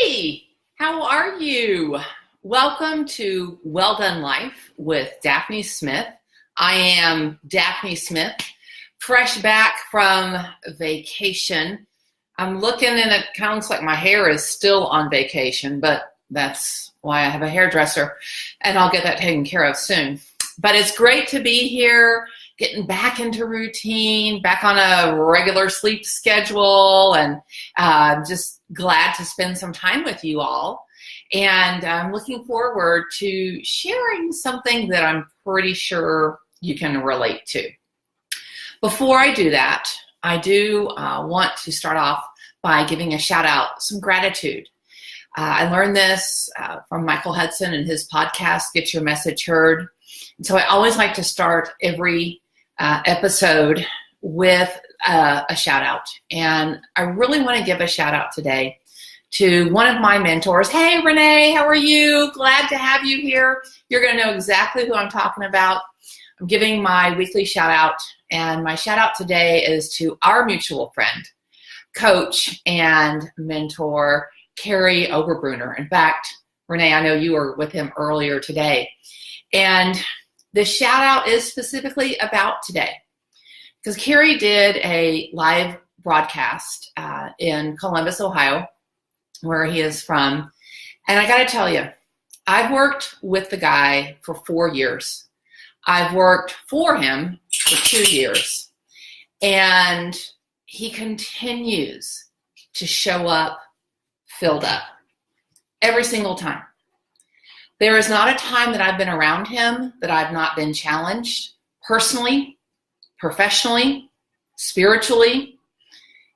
Hey, how are you? Welcome to Well Done Life with Daphne Smith. I am Daphne Smith, fresh back from vacation. I'm looking and it kind of looks like my hair is still on vacation, but that's why I have a hairdresser and I'll get that taken care of soon. But it's great to be here, getting back into routine, back on a regular sleep schedule, and just glad to spend some time with you all. And I'm looking forward to sharing something that I'm pretty sure you can relate to. Before I do that, I do want to start off by giving a shout out, some gratitude. I learned this from Michael Hudson and his podcast, Get Your Message Heard. And so I always like to start every episode with a shout out. And I really want to give a shout out today to one of my mentors. Hey, Renee, how are you? Glad to have you here. You're going to know exactly who I'm talking about. I'm giving my weekly shout out, and my shout out today is to our mutual friend, coach and mentor, Carrie Oberbrunner. In fact, Renee, I know you were with him earlier today. And the shout out is specifically about today because Carrie did a live broadcast in Columbus, Ohio, where he is from. And I got to tell you, I've worked with the guy for 4 years. I've worked for him for 2 years. And he continues to show up filled up every single time. There is not a time that I've been around him that I've not been challenged personally, professionally, spiritually.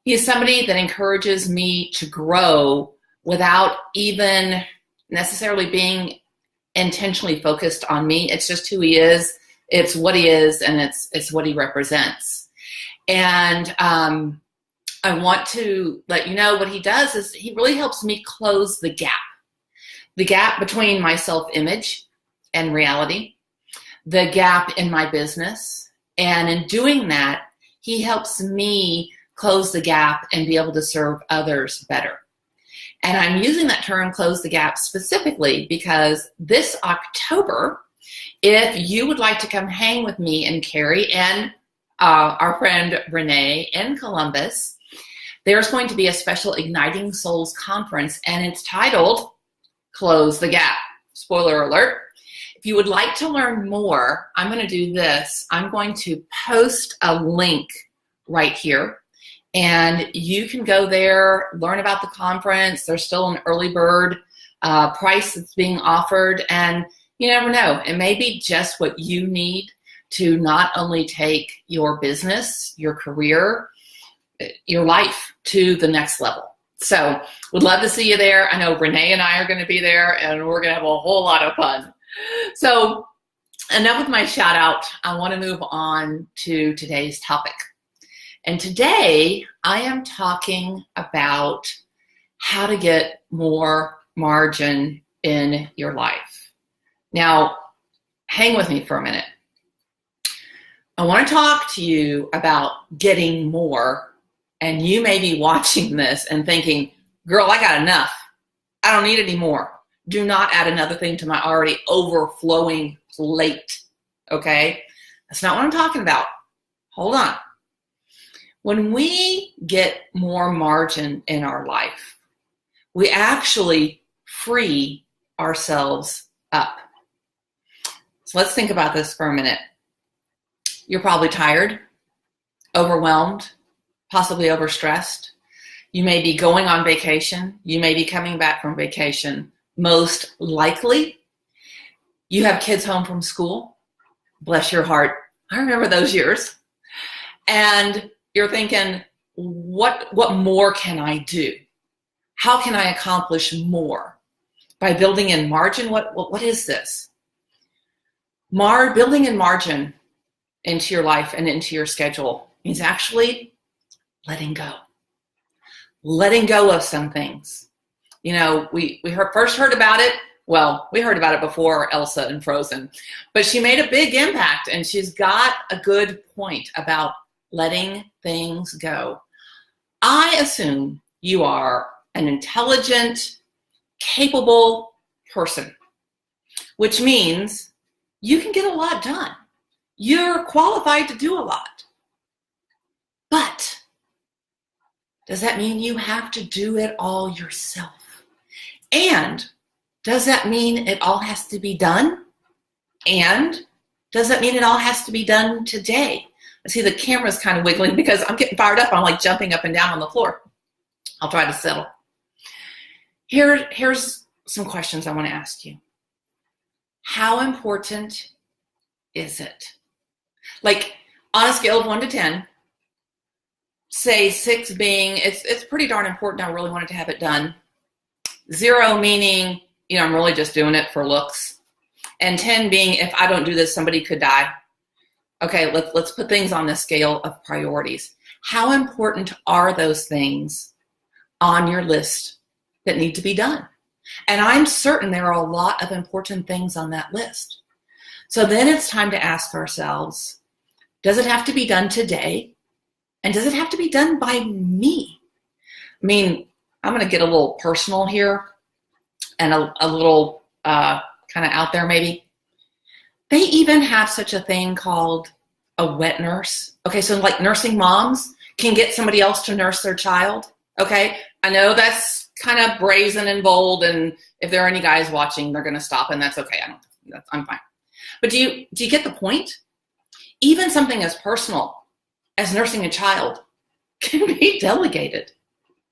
He is somebody that encourages me to grow without even necessarily being intentionally focused on me. It's just who he is. It's what he is, and it's what he represents. And I want to let you know what he does is he really helps me close the gap between my self-image and reality, the gap in my business. And in doing that, he helps me close the gap and be able to serve others better. And I'm using that term, close the gap, specifically because this October, if you would like to come hang with me and Carrie and our friend Renee in Columbus, there's going to be a special Igniting Souls conference, and it's titled Close the Gap. Spoiler alert. If you would like to learn more, I'm going to do this. I'm going to post a link right here, and you can go there, learn about the conference. There's still an early bird price that's being offered, and you never know. It may be just what you need to not only take your business, your career, your life to the next level. So would love to see you there. I know Renee and I are going to be there, and we're going to have a whole lot of fun. So enough with my shout out. I want to move on to today's topic. And today I am talking about how to get more margin in your life. Now, hang with me for a minute. I want to talk to you about getting more. And you may be watching this and thinking, girl, I got enough. I don't need any more. Do not add another thing to my already overflowing plate, okay? That's not what I'm talking about. Hold on. When we get more margin in our life, we actually free ourselves up. So let's think about this for a minute. You're probably tired, overwhelmed, possibly overstressed. You may be going on vacation. You may be coming back from vacation. Most likely, you have kids home from school. Bless your heart. I remember those years. And you're thinking, what more can I do? How can I accomplish more? By building in margin, what is this? Building in margin into your life and into your schedule means actually letting go of some things. You know, we first heard about it. Well, we heard about it before Elsa and Frozen, but she made a big impact, and she's got a good point about letting things go. I assume you are an intelligent, capable person, which means you can get a lot done. You're qualified to do a lot. But does that mean you have to do it all yourself? And does that mean it all has to be done? And does that mean it all has to be done today? I see the camera's kind of wiggling because I'm getting fired up. I'm like jumping up and down on the floor. I'll try to settle. Here's some questions I want to ask you. How important is it? Like on a scale of 1 to 10, say 6 being it's pretty darn important. I really wanted to have it done. 0 meaning, I'm really just doing it for looks. And 10 being, if I don't do this, somebody could die. Okay, let's put things on the scale of priorities. How important are those things on your list that need to be done? And I'm certain there are a lot of important things on that list. So then it's time to ask ourselves, does it have to be done today? And does it have to be done by me? I mean, I'm going to get a little personal here and a little kind of out there maybe. They even have such a thing called a wet nurse. Okay, so like nursing moms can get somebody else to nurse their child. Okay, I know that's kind of brazen and bold, and if there are any guys watching, they're going to stop, and that's okay. I'm fine. But do you get the point? Even something as personal as nursing a child can be delegated.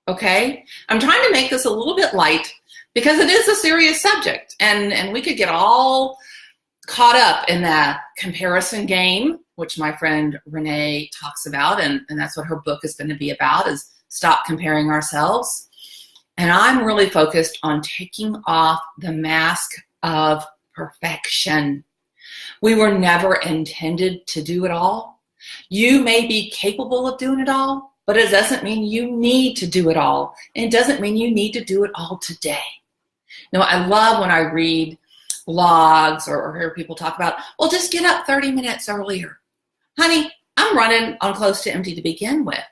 Okay, I'm trying to make this a little bit light because it is a serious subject, and we could get all caught up in that comparison game, which my friend Renee talks about, and that's what her book is going to be about, is stop comparing ourselves. And I'm really focused on taking off the mask of perfection. We were never intended to do it all. You may be capable of doing it all, but it doesn't mean you need to do it all. And it doesn't mean you need to do it all today. I love when I read blogs or hear people talk about, well, just get up 30 minutes earlier. Honey, I'm running on close to empty to begin with.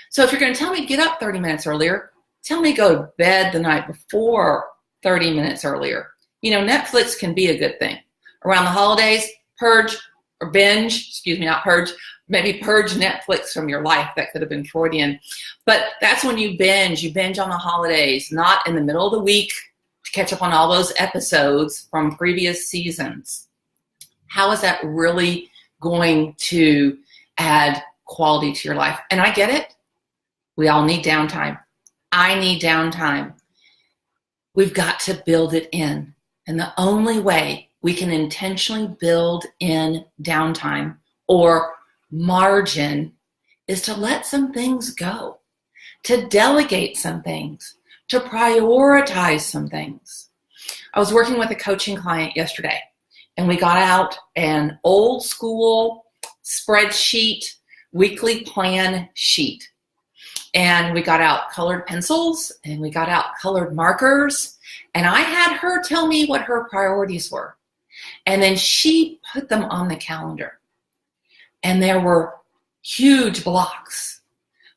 So if you're going to tell me get up 30 minutes earlier, tell me go to bed the night before 30 minutes earlier. Netflix can be a good thing. Around the holidays, purge or binge, not purge, maybe purge Netflix from your life. That could have been Freudian. But that's when you binge. You binge on the holidays, not in the middle of the week to catch up on all those episodes from previous seasons. How is that really going to add quality to your life? And I get it. We all need downtime. I need downtime. We've got to build it in. And the only way we can intentionally build in downtime or margin is to let some things go, to delegate some things, to prioritize some things. I was working with a coaching client yesterday, and we got out an old school spreadsheet, weekly plan sheet. And we got out colored pencils, and we got out colored markers, and I had her tell me what her priorities were. And then she put them on the calendar. And there were huge blocks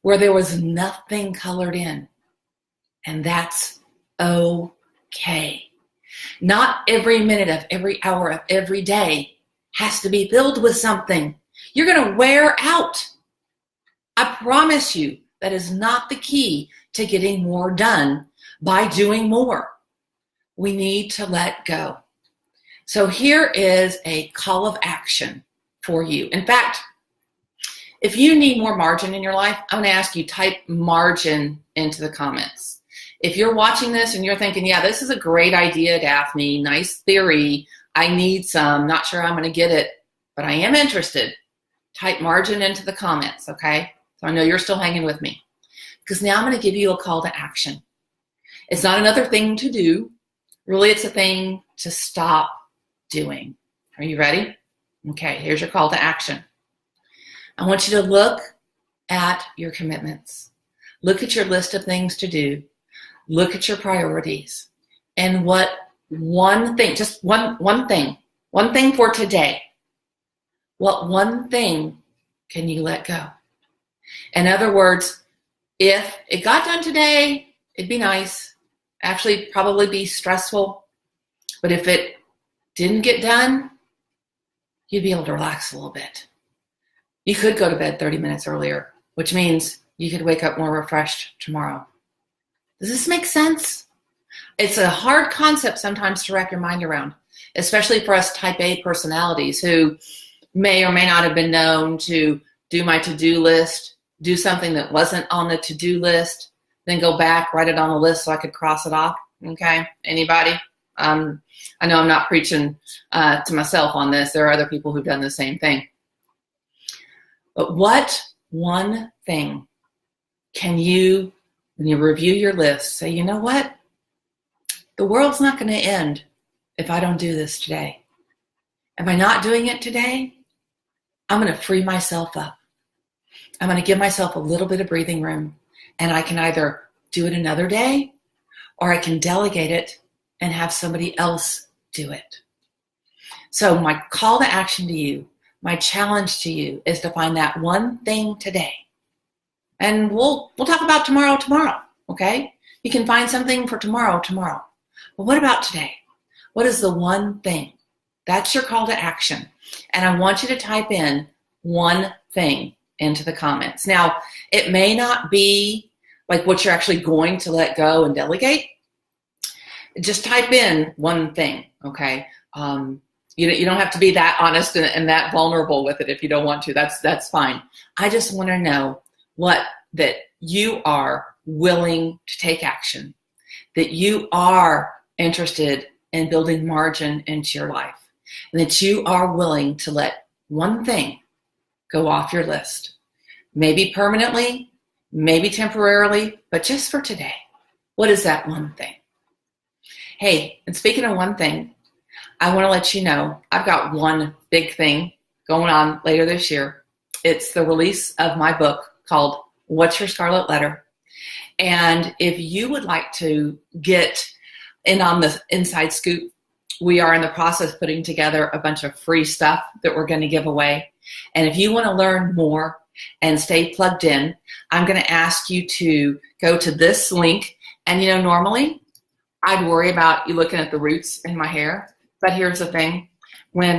where there was nothing colored in. And that's okay. Not every minute of every hour of every day has to be filled with something. You're going to wear out. I promise you that is not the key to getting more done by doing more. We need to let go. So here is a call of action for you. In fact, if you need more margin in your life, I'm going to ask you type margin into the comments. If you're watching this and you're thinking, yeah, this is a great idea, Daphne, nice theory, I need some, not sure I'm going to get it, but I am interested, type margin into the comments, okay? So I know you're still hanging with me. Because now I'm going to give you a call to action. It's not another thing to do. Really, it's a thing to stop doing. Are you ready? Okay, here's your call to action. I want you to look at your commitments. Look at your list of things to do. Look at your priorities. And what one thing, just one thing for today, what one thing can you let go? In other words, if it got done today, it'd be nice. actually probably be stressful. But if it didn't get done, you'd be able to relax a little bit. You could go to bed 30 minutes earlier, which means you could wake up more refreshed tomorrow. Does this make sense? It's a hard concept sometimes to wrap your mind around, especially for us type A personalities who may or may not have been known to do my to-do list, do something that wasn't on the to-do list, then go back, write it on the list so I could cross it off. Okay, anybody? I know I'm not preaching to myself on this. There are other people who've done the same thing. But what one thing can you, when you review your list, say, you know what? The world's not going to end if I don't do this today. Am I not doing it today? I'm going to free myself up. I'm going to give myself a little bit of breathing room, and I can either do it another day or I can delegate it and have somebody else do it. So my call to action to you, my challenge to you is to find that one thing today. And we'll talk about tomorrow, okay? You can find something for tomorrow. But what about today? What is the one thing? That's your call to action. And I want you to type in one thing into the comments. Now, it may not be like what you're actually going to let go and delegate. Just type in one thing, okay? You don't have to be that honest and that vulnerable with it if you don't want to. That's fine. I just want to know that you are willing to take action, that you are interested in building margin into your life, and that you are willing to let one thing go off your list. Maybe permanently, maybe temporarily, but just for today. What is that one thing? Hey, and speaking of one thing, I want to let you know I've got one big thing going on later this year. It's the release of my book called What's Your Scarlet Letter? And if you would like to get in on the inside scoop, we are in the process of putting together a bunch of free stuff that we're going to give away. And if you want to learn more and stay plugged in, I'm going to ask you to go to this link. And normally I'd worry about you looking at the roots in my hair. But here's the thing. When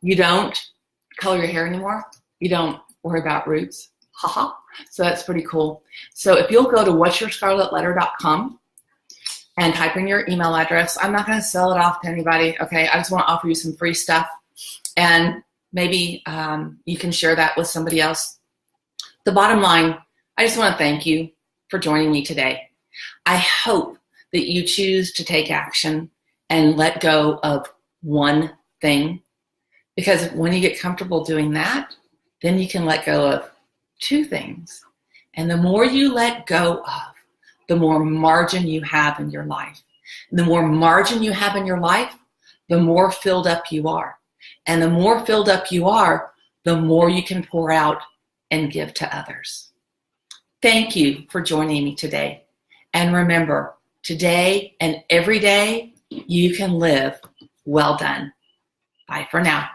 you don't color your hair anymore, you don't worry about roots. Haha. So that's pretty cool. So if you'll go to what'syourscarletletter.com and type in your email address, I'm not going to sell it off to anybody, okay? I just want to offer you some free stuff. And maybe you can share that with somebody else. The bottom line, I just want to thank you for joining me today. I hope that you choose to take action and let go of one thing. Because when you get comfortable doing that, then you can let go of two things. And the more you let go of, the more margin you have in your life. And the more margin you have in your life, the more filled up you are. And the more filled up you are, the more you can pour out and give to others. Thank you for joining me today. And remember, today and every day, you can live well done. Bye for now.